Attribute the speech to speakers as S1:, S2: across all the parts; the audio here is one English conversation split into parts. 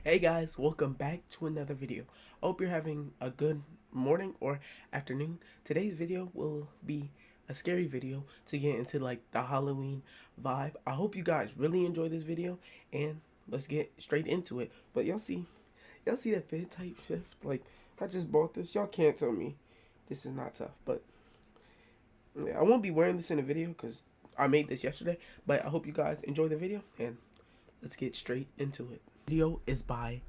S1: Hey guys, welcome back to another video. I hope you're having a good morning or afternoon. Today's video will be a scary video to get into like the Halloween vibe. I hope you guys really enjoy this video and let's get straight into it. But y'all see that fit type shift? Like, I just bought this. Y'all can't tell me this is not tough. But yeah, I won't be wearing this in the video because I made this yesterday. But I hope you guys enjoy the video and let's get straight into it. Video is by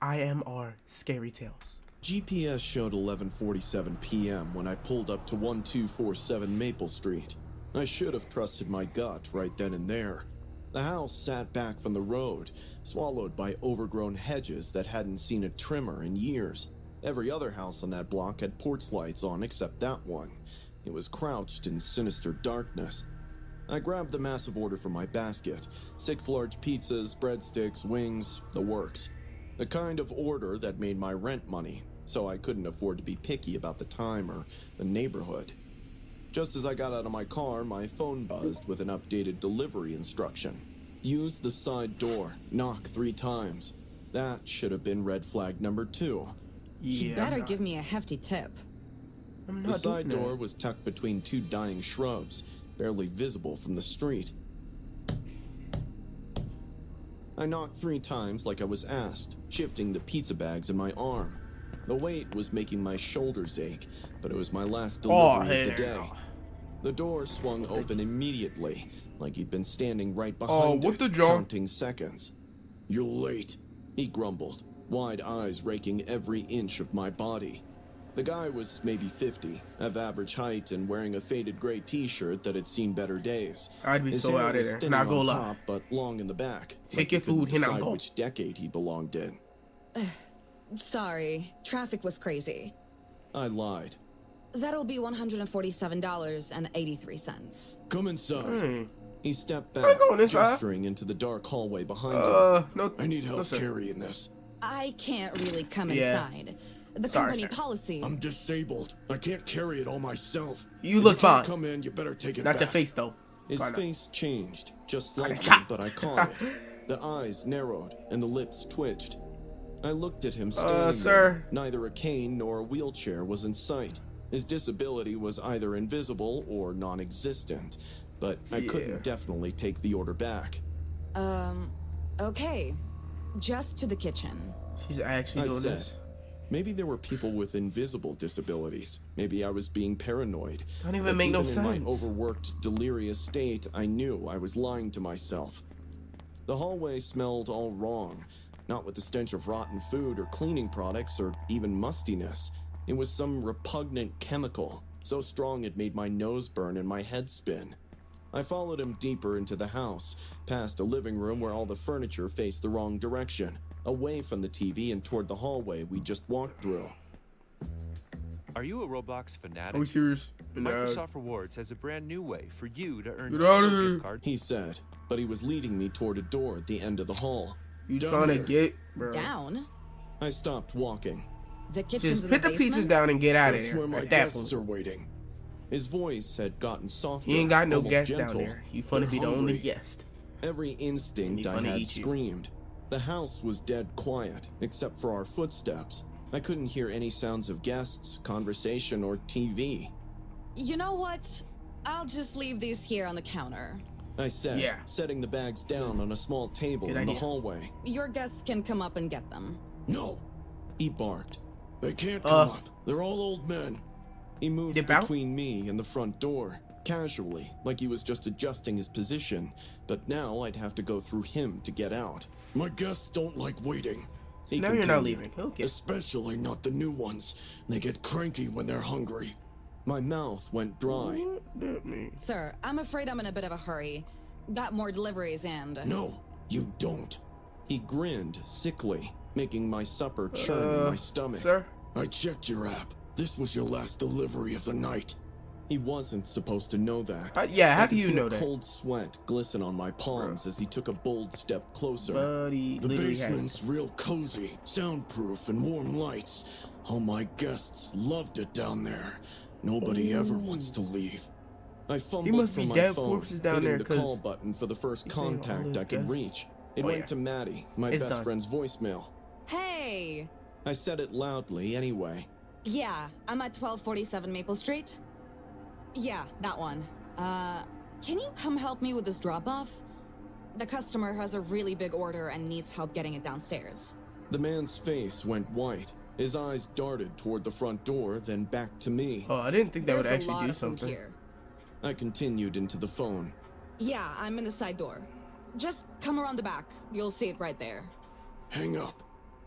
S1: IMR Scary Tales.
S2: GPS showed 11:47 p.m. when I pulled up to 1247 Maple Street. I should have trusted my gut right then and there. The house sat back from the road, swallowed by overgrown hedges that hadn't seen a trimmer in years. Every other house on that block had porch lights on except that one. It was crouched in sinister darkness. I grabbed the massive order from my basket. 6 large pizzas, breadsticks, wings, the works. The kind of order that made my rent money, so I couldn't afford to be picky about the time or the neighborhood. Just as I got out of my car, my phone buzzed with an updated delivery instruction. Use the side door, knock 3 times. That should have been red flag number 2.
S3: You better give me a hefty tip.
S2: The side door was tucked between 2 dying shrubs, barely visible from the street. I knocked 3 times like I was asked, shifting the pizza bags in my arm. The weight was making my shoulders ache, but it was my last delivery of the day. The door swung open immediately, like he'd been standing right behind it, counting seconds. "You're late," he grumbled, wide eyes raking every inch of my body. The guy was maybe 50, of average height, and wearing a faded gray t-shirt that had seen better days.
S1: I'd be
S2: His
S1: so
S2: hair
S1: out of
S2: was
S1: there.
S2: thinning
S1: Not gonna
S2: on
S1: lie.
S2: top, but long in the back.
S1: Take
S2: like
S1: your
S2: he couldn't
S1: food, he not
S2: decide
S1: go.
S2: which decade he belonged in.
S3: Sorry, traffic was crazy.
S2: I lied.
S3: That'll be $147.83.
S2: "Come inside." He stepped back,
S1: ain't going inside.
S2: gesturing into the dark hallway behind him.
S1: No.
S2: "I need help
S1: sir.
S2: carrying this.
S3: I can't really come
S1: Yeah.
S3: inside. The
S1: Sorry,
S3: company
S1: sir.
S3: policy.
S2: I'm disabled. I can't carry it all myself.
S1: You
S2: If
S1: look
S2: you can't
S1: fine.
S2: Come in, you better take it
S1: Not
S2: back."
S1: your face though.
S2: His
S1: Kinda.
S2: face changed, just slightly,
S1: chop.
S2: but I caught it. The eyes narrowed, and the lips twitched. I looked at him standing
S1: sir.
S2: there. Neither a cane nor a wheelchair was in sight. His disability was either invisible or non-existent, but I couldn't definitely take the order back.
S3: Okay. Just to the kitchen.
S1: She's actually
S2: I
S1: doing
S2: said,
S1: this.
S2: maybe there were people with invisible disabilities. Maybe I was being paranoid.
S1: Don't even
S2: But
S1: make no
S2: in
S1: sense.
S2: my overworked, delirious state, I knew I was lying to myself. The hallway smelled all wrong, not with the stench of rotten food or cleaning products or even mustiness. It was some repugnant chemical, so strong it made my nose burn and my head spin. I followed him deeper into the house, past a living room where all the furniture faced the wrong direction, away from the TV and toward the hallway we just walked through.
S4: Are you a Roblox fanatic?
S1: Are we serious?
S4: Microsoft Rewards has a brand new way for you to earn
S1: Get out of
S4: digital
S1: here.
S4: gift cards.
S2: He said, but he was leading me toward a door at the end of the hall.
S1: You
S2: Down
S1: trying to
S2: here.
S1: get, bro?
S3: Down?
S2: I stopped walking.
S3: The kitchen's
S1: Just
S3: in
S1: put
S3: the
S1: the
S3: basement?
S1: pieces down and get out of
S2: That's
S1: there.
S2: where my
S1: Like that
S2: guests
S1: fool.
S2: are waiting. His voice had gotten softer.
S1: You ain't got no
S2: almost
S1: guests
S2: gentle.
S1: down there. You finna
S2: They're
S1: be the only
S2: hungry.
S1: guest.
S2: Every instinct
S1: And
S2: I
S1: he finna
S2: had
S1: eat you.
S2: screamed. The house was dead quiet, except for our footsteps. I couldn't hear any sounds of guests, conversation, or TV.
S3: You know what? I'll just leave these here on the counter.
S2: I said,
S1: Yeah.
S2: setting the bags down on a small table
S1: Good
S2: in the
S1: idea.
S2: hallway.
S3: Your guests can come up and get them.
S2: "No," he barked. "They can't come up. They're all old men." He moved
S1: Dip out?
S2: between me and the front door, casually, like he was just adjusting his position, but now I'd have to go through him to get out. "My guests don't like waiting." He
S1: Now you're not
S2: continued.
S1: leaving. Okay.
S2: "Especially not the new ones. They get cranky when they're hungry." My mouth went dry.
S1: What that mean?
S3: Sir, I'm afraid I'm in a bit of a hurry. Got more deliveries and...
S2: "No, you don't." He grinned sickly, making my supper churn in my stomach.
S1: Sir?
S2: "I checked your app. This was your last delivery of the night." He wasn't supposed to know that.
S1: Yeah, how
S2: I
S1: do
S2: could
S1: you
S2: feel
S1: know that?
S2: cold sweat glisten on my palms as he took a bold step closer.
S1: Buddy,
S2: "The
S1: literally had
S2: basement's real cozy, soundproof, and warm lights. All my guests loved it down there. Nobody ever wants to leave." I fumbled
S1: must
S2: for
S1: be
S2: my
S1: dead
S2: phone,
S1: corpses down
S2: hitting
S1: there,
S2: the
S1: 'cause
S2: call button for the first
S1: he's saying all
S2: contact
S1: those
S2: I could
S1: guests.
S2: reach. It
S1: Oh,
S2: went
S1: yeah.
S2: to Maddie, my
S1: It's
S2: best
S1: done.
S2: friend's voicemail.
S3: Hey.
S2: I said it loudly anyway.
S3: Yeah, I'm at 1247 Maple Street. Yeah, that one. Can you come help me with this drop-off? The customer has a really big order and needs help getting it downstairs.
S2: The man's face went white. His eyes darted toward the front door, then back to me.
S1: Oh, I didn't think that would
S3: There's a
S1: actually
S3: lot
S1: do
S3: of food
S1: something.
S3: here.
S2: I continued into the phone.
S3: Yeah, I'm in the side door. Just come around the back. You'll see it right there.
S2: Hang up,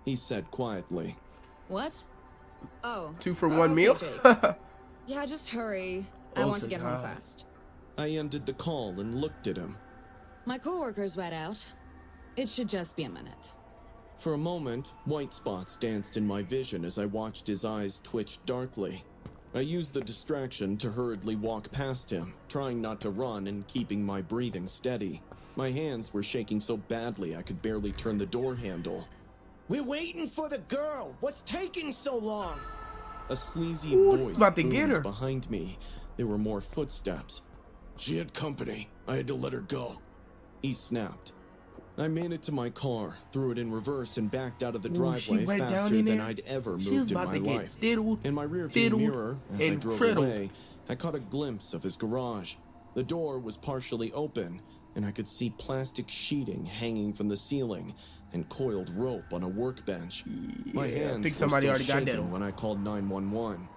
S2: he said quietly.
S3: What? Oh.
S1: 2 for
S3: oh,
S1: 1
S3: okay,
S1: meal?
S3: Jake. Yeah, just hurry. I
S1: Oh,
S3: want to
S1: to
S3: get home
S1: God.
S3: fast.
S2: I ended the call and looked at him.
S3: My coworker's wet out. It should just be a minute.
S2: For a moment, white spots danced in my vision as I watched his eyes twitch darkly. I used the distraction to hurriedly walk past him, trying not to run and keeping my breathing steady. My hands were shaking so badly I could barely turn the door handle.
S5: We're waiting for the girl. What's taking so long?
S2: A sleazy
S1: Ooh,
S2: voice
S1: he's about to get
S2: boomed
S1: her.
S2: behind me. There were more footsteps. She had company. I had to let her go. He snapped. I made it to my car, threw it in reverse, and backed out of the
S1: Ooh, she
S2: driveway
S1: went down
S2: faster
S1: in
S2: than
S1: there.
S2: I'd ever
S1: She was
S2: moved in
S1: about
S2: my
S1: to get
S2: life.
S1: diddled,
S2: In my rearview
S1: fiddled,
S2: mirror, as I
S1: and
S2: drove
S1: friddled.
S2: away, I caught a glimpse of his garage. The door was partially open, and I could see plastic sheeting hanging from the ceiling and coiled rope on a workbench. My
S1: Yeah, I
S2: hands
S1: think
S2: were
S1: somebody
S2: still
S1: already got
S2: shaking
S1: diddled.
S2: when I called 911.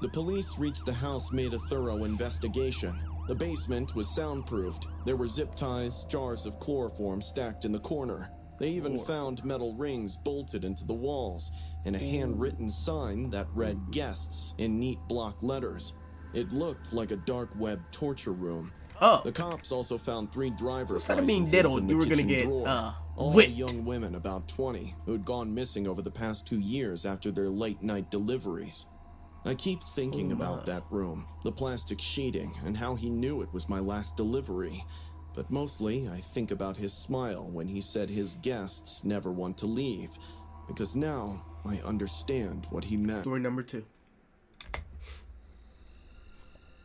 S2: The police reached the house, made a thorough investigation. The basement was soundproofed. There were zip ties, jars of chloroform stacked in the corner. They even found metal rings bolted into the walls and a handwritten sign that read "Guests" in neat block letters. It looked like a dark web torture room.
S1: Oh.
S2: The cops also found 3 driver's
S1: Instead of being
S2: licenses
S1: diddled,
S2: in the
S1: you were gonna
S2: kitchen
S1: get,
S2: drawer. All
S1: whipped.
S2: young women about 20 who'd gone missing over the past 2 years after their late-night deliveries. I keep thinking about that room, the plastic sheeting, and how he knew it was my last delivery. But mostly, I think about his smile when he said his guests never want to leave, because now I understand what he meant.
S1: Story number 2.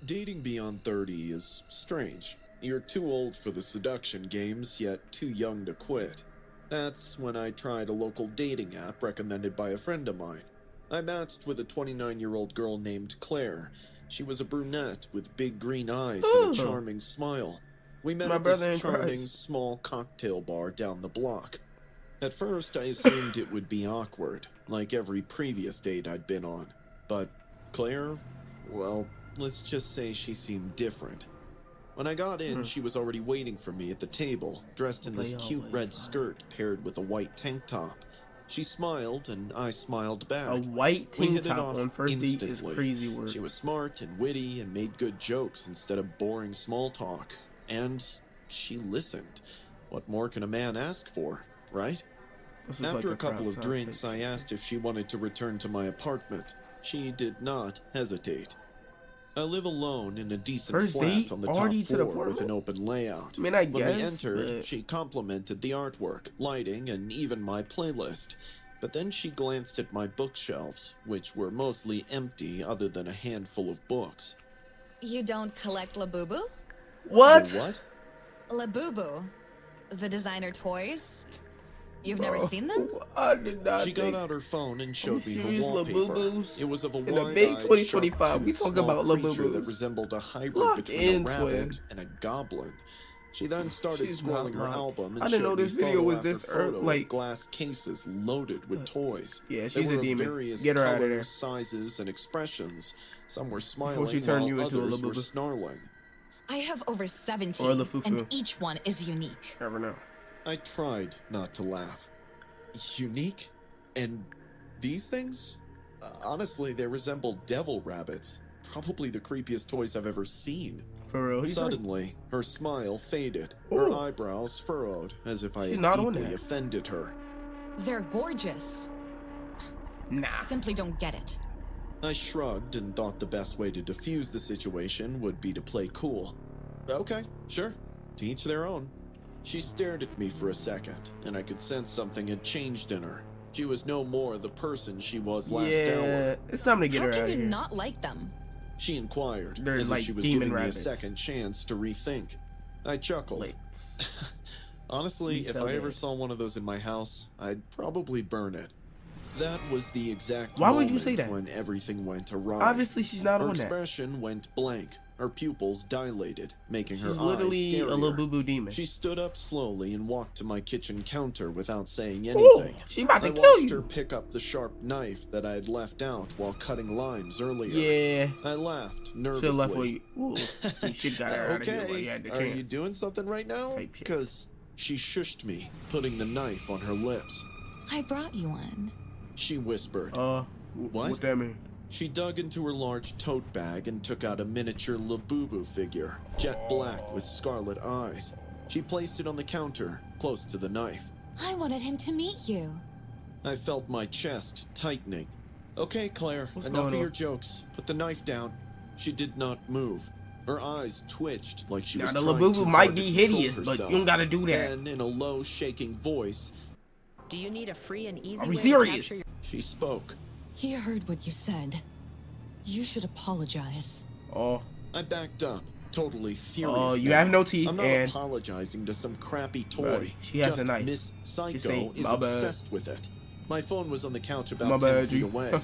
S2: Dating beyond 30 is strange. You're too old for the seduction games, yet too young to quit. That's when I tried a local dating app recommended by a friend of mine. I matched with a 29-year-old girl named Claire. She was a brunette with big green eyes and a charming smile. We met
S1: My
S2: at
S1: brother in
S2: this charming
S1: Christ.
S2: small cocktail bar down the block. At first, I assumed it would be awkward, like every previous date I'd been on. But Claire, well, let's just say she seemed different. When I got in, she was already waiting for me at the table, dressed in this
S1: They
S2: cute
S1: always
S2: red
S1: are.
S2: skirt paired with a white tank top. She smiled, and I smiled back.
S1: A white
S2: We
S1: tank
S2: hit it
S1: top
S2: off
S1: on first date is
S2: instantly.
S1: crazy work.
S2: She was smart and witty and made good jokes instead of boring small talk. And she listened. What more can a man ask for, right?
S1: This is
S2: After
S1: like
S2: a couple
S1: crop
S2: of
S1: top
S2: drinks,
S1: type
S2: I
S1: shit.
S2: asked if she wanted to return to my apartment. She did not hesitate. I live alone in a decent
S1: First
S2: flat
S1: date?
S2: on the top
S1: Already to the
S2: floor with an
S1: apartment?
S2: open layout.
S1: I mean, I
S2: When we
S1: guess,
S2: entered,
S1: but-
S2: she complimented the artwork, lighting, and even my playlist. But then she glanced at my bookshelves, which were mostly empty other than a handful of books.
S3: You don't collect Labubu?
S1: What?
S2: The what?
S3: Labubu. The designer toys? You've never seen them?
S1: I did not
S2: She
S1: think.
S2: got out her phone and showed me her
S1: serious,
S2: wallpaper.
S1: Labubus?
S2: It was of a
S1: In the
S2: wide-eyed,
S1: big 2025,
S2: sharp-toothed
S1: we talk
S2: small
S1: about
S2: creature that
S1: Labubus.
S2: resembled a hybrid
S1: Lock
S2: between
S1: in,
S2: a
S1: twin.
S2: rabbit and a goblin. She then started
S1: She's
S2: scrolling
S1: not
S2: her
S1: locked.
S2: album and
S1: I didn't
S2: showed
S1: know
S2: me
S1: this video
S2: photo
S1: was
S2: after
S1: this
S2: photo of
S1: like-
S2: glass cases loaded with toys.
S1: Yeah,
S2: They
S1: she's
S2: were
S1: a
S2: of
S1: demon.
S2: various
S1: Get her out of
S2: colors,
S1: there.
S2: sizes, and expressions. Some were smiling
S1: she turned
S2: while
S1: you into a
S2: others were
S1: Labubu.
S2: snarling.
S3: I have over 70,
S1: Or Lafufu.
S3: and each one is unique.
S1: Never know.
S2: I tried not to laugh. Unique? And these things? Honestly, they resemble devil rabbits. Probably the creepiest toys I've ever seen.
S1: For real, he's right.
S2: Suddenly, her smile faded. Her
S1: Ooh.
S2: eyebrows furrowed, as if I
S1: She's
S2: had
S1: not on
S2: deeply
S1: that.
S2: offended her.
S3: They're gorgeous.
S1: Nah.
S3: Simply don't get it.
S2: I shrugged and thought the best way to diffuse the situation would be to play cool. Okay, sure. To each their own. She stared at me for a second, and I could sense something had changed in her. She was no more the person she was last
S1: Yeah,
S2: hour.
S1: it's time to get
S3: How
S1: her out
S3: can
S1: of
S3: you
S1: here.
S3: not like them?
S2: She inquired,
S1: They're
S2: as
S1: like
S2: if she was
S1: demon
S2: giving
S1: rabbits.
S2: me a second chance to rethink. I chuckled.
S1: Lights.
S2: Honestly, if
S1: so
S2: I ever
S1: bad.
S2: saw one of those in my house, I'd probably burn it. That was the exact
S1: Why would
S2: moment
S1: you say that?
S2: when everything went awry.
S1: Obviously, she's not
S2: Her
S1: on that.
S2: expression went blank. Her pupils dilated, making her
S1: She's
S2: eyes
S1: literally
S2: scarier.
S1: a little boo-boo demon.
S2: She stood up slowly and walked to my kitchen counter without saying
S1: Ooh,
S2: anything.
S1: she about to
S2: I
S1: kill
S2: watched
S1: you.
S2: her pick up the sharp knife that I had left out while cutting limes earlier.
S1: Yeah.
S2: I laughed nervously.
S1: Should've left where you. Ooh, you should got her out of here while you had the
S2: Are you
S1: chance.
S2: doing something right now?
S1: Type shit.
S2: Because she shushed me, putting the knife on her lips.
S3: I brought you one.
S2: She whispered.
S1: What? What that mean?
S2: She dug into her large tote bag and took out a miniature Labubu figure, jet black with scarlet eyes. She placed it on the counter, close to the knife.
S3: I wanted him to meet you.
S2: I felt my chest tightening. Okay, Claire,
S1: What's
S2: enough
S1: going
S2: of
S1: on?
S2: your jokes. Put the knife down. She did not move. Her eyes twitched like she
S1: Now
S2: was
S1: the
S2: trying
S1: Labubu
S2: too
S1: might
S2: hard to
S1: be
S2: control
S1: hideous, but
S2: herself.
S1: you don't gotta do that.
S2: Then, in a low, shaking voice,
S6: Do you need a free and easy
S1: Are we
S6: way to
S1: serious?
S6: capture your
S2: she spoke.
S3: He heard what you said. You should apologize.
S1: Oh,
S2: I backed up, totally furious.
S1: oh, you
S2: now.
S1: have no teeth,
S2: I'm not
S1: and
S2: apologizing to some crappy toy.
S1: Right, she has
S2: Just
S1: a knife.
S2: Miss Psycho
S1: say,
S2: is
S1: "My bad."
S2: obsessed with it. My phone was on the couch
S1: My
S2: about 10
S1: bad,
S2: feet
S1: G.
S2: away.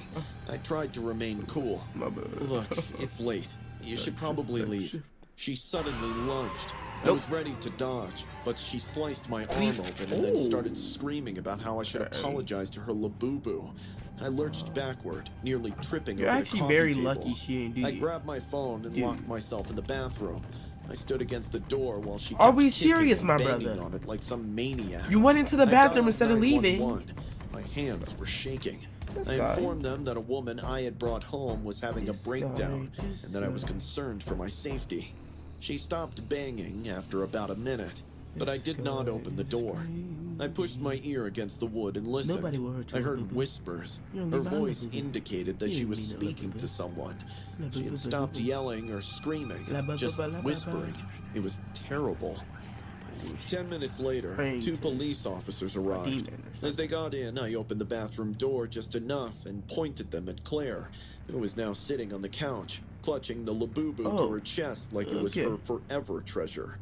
S2: I tried to remain cool.
S1: my bad.
S2: Look, it's late. You should probably leave. She suddenly lunged. I
S1: Nope.
S2: was ready to dodge, but she sliced my arm open and then
S1: Ooh.
S2: started screaming about how I should
S1: Okay.
S2: apologize to her Labubu. I lurched backward, nearly tripping
S1: You're
S2: over
S1: actually
S2: the coffee
S1: very
S2: table.
S1: lucky she ain't do
S2: I
S1: you.
S2: grabbed my phone and
S1: Dude.
S2: locked myself in the bathroom. I stood against the door while she
S1: Are
S2: kept
S1: we
S2: kicking
S1: serious,
S2: and
S1: my
S2: banging
S1: brother?
S2: on it like some maniac.
S1: You went into the
S2: I
S1: bathroom
S2: dialed
S1: instead of leaving.
S2: 911. My hands were shaking.
S1: This
S2: I
S1: guy.
S2: informed them that a woman I had brought home was having a
S1: This
S2: breakdown
S1: guy just,
S2: and that I was concerned for my safety. She stopped banging after about a minute, but I did not open the door. I pushed my ear against the wood and listened.
S1: Nobody will hurt you,
S2: I heard
S1: Labubu.
S2: whispers.
S1: You don't
S2: Her
S1: leave my
S2: voice
S1: Labubu.
S2: indicated that
S1: You
S2: she
S1: didn't
S2: was
S1: mean it,
S2: speaking
S1: Labubu.
S2: to someone. She
S1: Labubu,
S2: had stopped
S1: Labubu.
S2: yelling or screaming,
S1: Labubu,
S2: just
S1: Labubu.
S2: whispering. It was terrible. 10 minutes later,
S1: Praying
S2: 2
S1: to
S2: police officers arrived.
S1: demon or something.
S2: As they got in, I opened the bathroom door just enough and pointed them at Claire, who was now sitting on the couch, clutching the Labubu to
S1: Oh,
S2: her chest like it was
S1: okay.
S2: her forever treasure.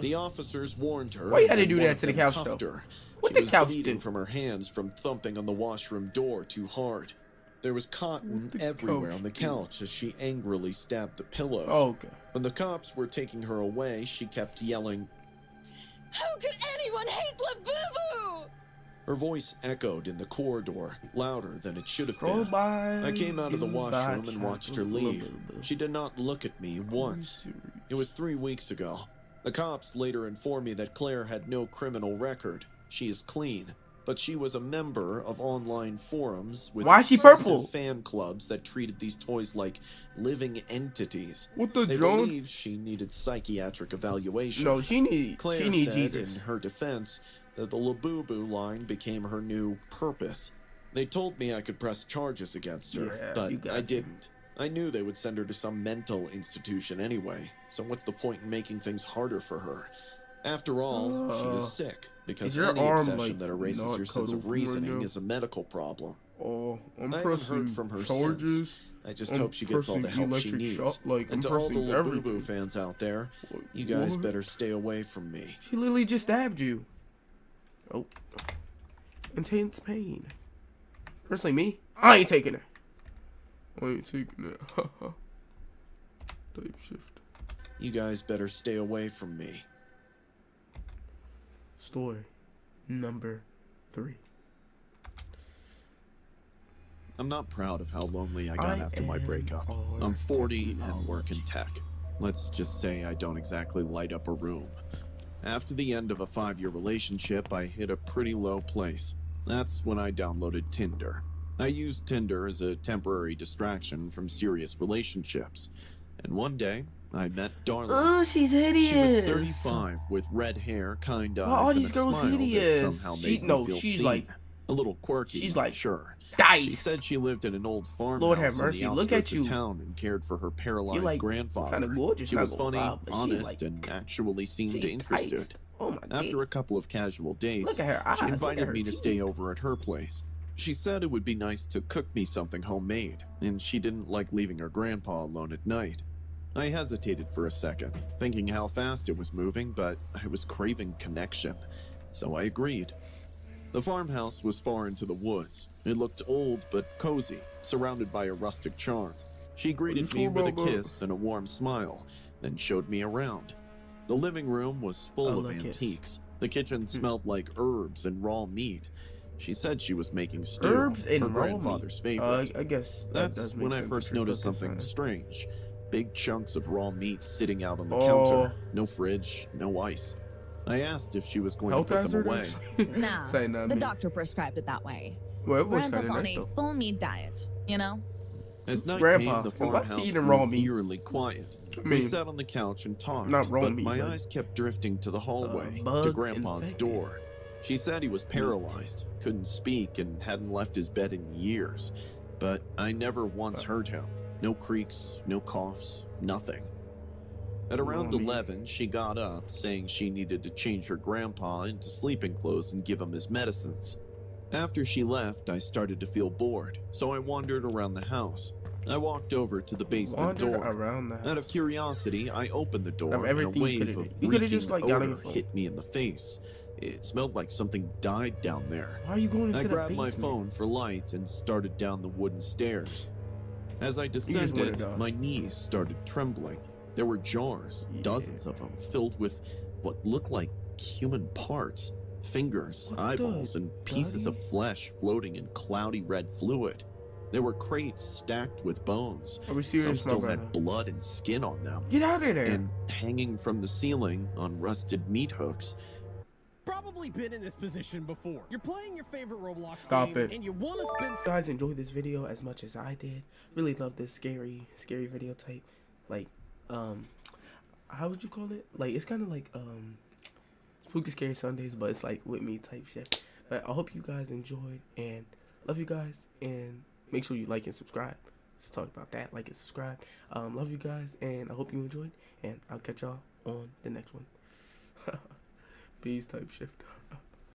S2: The officers warned her.
S1: Why you had to
S2: and
S1: do
S2: one
S1: that
S2: of
S1: to the
S2: them
S1: couch,
S2: cuffed
S1: though?
S2: her.
S1: What
S2: She
S1: the
S2: was
S1: couch
S2: bleeding
S1: do?
S2: from her hands from thumping on the washroom door too hard. There was cotton
S1: the
S2: everywhere
S1: couch
S2: on the
S1: do?
S2: couch as she angrily stabbed the pillows.
S1: Oh, okay.
S2: When the cops were taking her away, she kept yelling.
S3: How could anyone hate Labubu?
S2: Her voice echoed in the corridor, louder than it should have
S1: Scroll
S2: been.
S1: by.
S2: I came out of the
S1: you
S2: washroom
S1: by
S2: and watched her
S1: chocolate
S2: leave.
S1: Labubu.
S2: She did not look at me once. It was 3 weeks ago. The cops later informed me that Claire had no criminal record. She is clean. But she was a member of online forums with
S1: Why is she
S2: obsessive
S1: purple?
S2: fan clubs that treated these toys like living entities.
S1: What the
S2: They
S1: John?
S2: believed she needed psychiatric evaluation.
S1: No, she need
S2: Claire said
S1: Jesus.
S2: in her defense that the Labubu line became her new purpose. They told me I could press charges against her,
S1: Yeah, you
S2: but
S1: got
S2: I
S1: to.
S2: didn't. I knew they would send her to some mental institution anyway, so what's the point in making things harder for her? After all, she is sick, because
S1: is your
S2: any
S1: arm,
S2: obsession
S1: like,
S2: that erases
S1: not
S2: your sense
S1: cut
S2: of
S1: open
S2: reasoning
S1: right
S2: is a medical problem.
S1: Oh, I'm
S2: I haven't
S1: pressing
S2: heard from her
S1: charges.
S2: since. I just
S1: I'm
S2: hope she gets all the
S1: pressing
S2: help she
S1: electric
S2: needs.
S1: shock, like,
S2: And
S1: I'm
S2: to all the
S1: pressing
S2: Labubu
S1: everything.
S2: fans out there,
S1: Like,
S2: you guys
S1: what?
S2: better stay away from me.
S1: She literally just stabbed you. Oh. Intense pain. Personally, me, I ain't taking it. I ain't taking it. Haha. Type shift.
S2: You guys better stay away from me.
S1: Story number 3.
S2: I'm not proud of how lonely I got
S1: I
S2: after my
S1: am
S2: breakup.
S1: our
S2: I'm 40 and
S1: technology.
S2: work in tech. Let's just say I don't exactly light up a room. After the end of a 5-year relationship, I hit a pretty low place. That's when I downloaded Tinder. I used Tinder as a temporary distraction from serious relationships. And one day, I met Darla.
S1: Oh, she's hideous.
S2: She was 35 with red hair, kind eyes,
S1: Why are
S2: and
S1: these
S2: a
S1: girls
S2: smile
S1: hideous?
S2: that somehow
S1: She-
S2: made me
S1: no,
S2: feel
S1: she's
S2: seen.
S1: like-
S2: a little quirky.
S1: she's like
S2: sure. She
S1: Diced.
S2: said she lived in an old farmhouse
S1: Lord have
S2: on the
S1: mercy, look at
S2: outskirts of
S1: you.
S2: town and cared for her paralyzed
S1: You're like
S2: grandfather.
S1: kind of gorgeous.
S2: She
S1: not
S2: was
S1: gonna
S2: funny,
S1: lie, but she's
S2: honest,
S1: like,
S2: and actually seemed
S1: she's
S2: interested.
S1: diced. Oh my
S2: After
S1: God.
S2: a couple of casual dates,
S1: Look at her eyes,
S2: she
S1: look at
S2: invited
S1: her
S2: me to
S1: teeth.
S2: stay over at her place. She said it would be nice to cook me something homemade, and she didn't like leaving her grandpa alone at night. I hesitated for a second, thinking how fast it was moving, but I was craving connection, so I agreed. The farmhouse was far into the woods. It looked old but cozy, surrounded by a rustic charm. She greeted me with a kiss and a warm smile, then showed me around. The living room was full of antiques. The kitchen smelled like herbs and raw meat. She said she was making stew,
S1: Herbs and
S2: her
S1: raw
S2: grandfather's
S1: meat.
S2: favorite.
S1: I guess
S2: That's when I first noticed something strange. Big chunks of raw meat sitting out on the counter. No fridge, no ice. I asked if she was going to put them away.
S3: Nah,
S1: Say nothing.
S3: the doctor prescribed it that way.
S1: Well, it was
S3: Grandpa's
S1: kinda
S3: on
S1: nice,
S3: a
S1: though.
S3: full meat diet, you know?
S2: As night
S1: Grandpa,
S2: came, the
S1: why
S2: farmhouse
S1: he eating
S2: grew
S1: raw meat?
S2: eerily quiet.
S1: I
S2: We
S1: mean,
S2: sat on the couch and talked,
S1: not raw
S2: but
S1: meat,
S2: my
S1: but,
S2: eyes kept drifting to the hallway, to
S1: bug
S2: Grandpa's
S1: infected.
S2: door. She said he was paralyzed, couldn't speak, and hadn't left his bed in years. But I never once heard him. No creaks, no coughs, nothing. At around 11, she got up, saying she needed to change her grandpa into sleeping clothes and give him his medicines. After she left, I started to feel bored, so I wandered around the house. I walked over to the basement door.
S1: Around the house.
S2: Out of curiosity, I opened the door and a
S1: everything you
S2: wave
S1: could've
S2: of
S1: did. You could've
S2: reeking
S1: just, like, got on
S2: odor
S1: your phone.
S2: hit me in the face. It smelled like something died down there.
S1: Why are you going into
S2: I
S1: the
S2: grabbed
S1: basement?
S2: my phone for light and started down the wooden stairs. As I
S1: just wanted
S2: descended,
S1: to-
S2: my knees started trembling. There were jars, dozens of them, filled with what looked like human parts. Fingers,
S1: What
S2: eyeballs,
S1: the
S2: and pieces of flesh floating in cloudy red fluid. There were crates stacked with bones.
S1: Are we
S2: Some
S1: serious,
S2: still
S1: my
S2: had
S1: brother?
S2: blood and skin on them.
S1: Get out of there!
S2: And hanging from the ceiling on rusted meat hooks,
S5: Probably been in this position before. You're playing your favorite Roblox
S1: Stop
S5: game,
S1: it.
S5: and you want to spend.
S1: If you guys enjoyed this video as much as I did, really love this scary video type. Like, how would you call it? Like, it's kind of like Spooky Scary Sundays, but it's like with me type shit. But I hope you guys enjoyed and love you guys, and make sure you like and subscribe. Let's talk about that. Like and subscribe. Love you guys, and I hope you enjoyed, and I'll catch y'all on the next one. Peace type shift.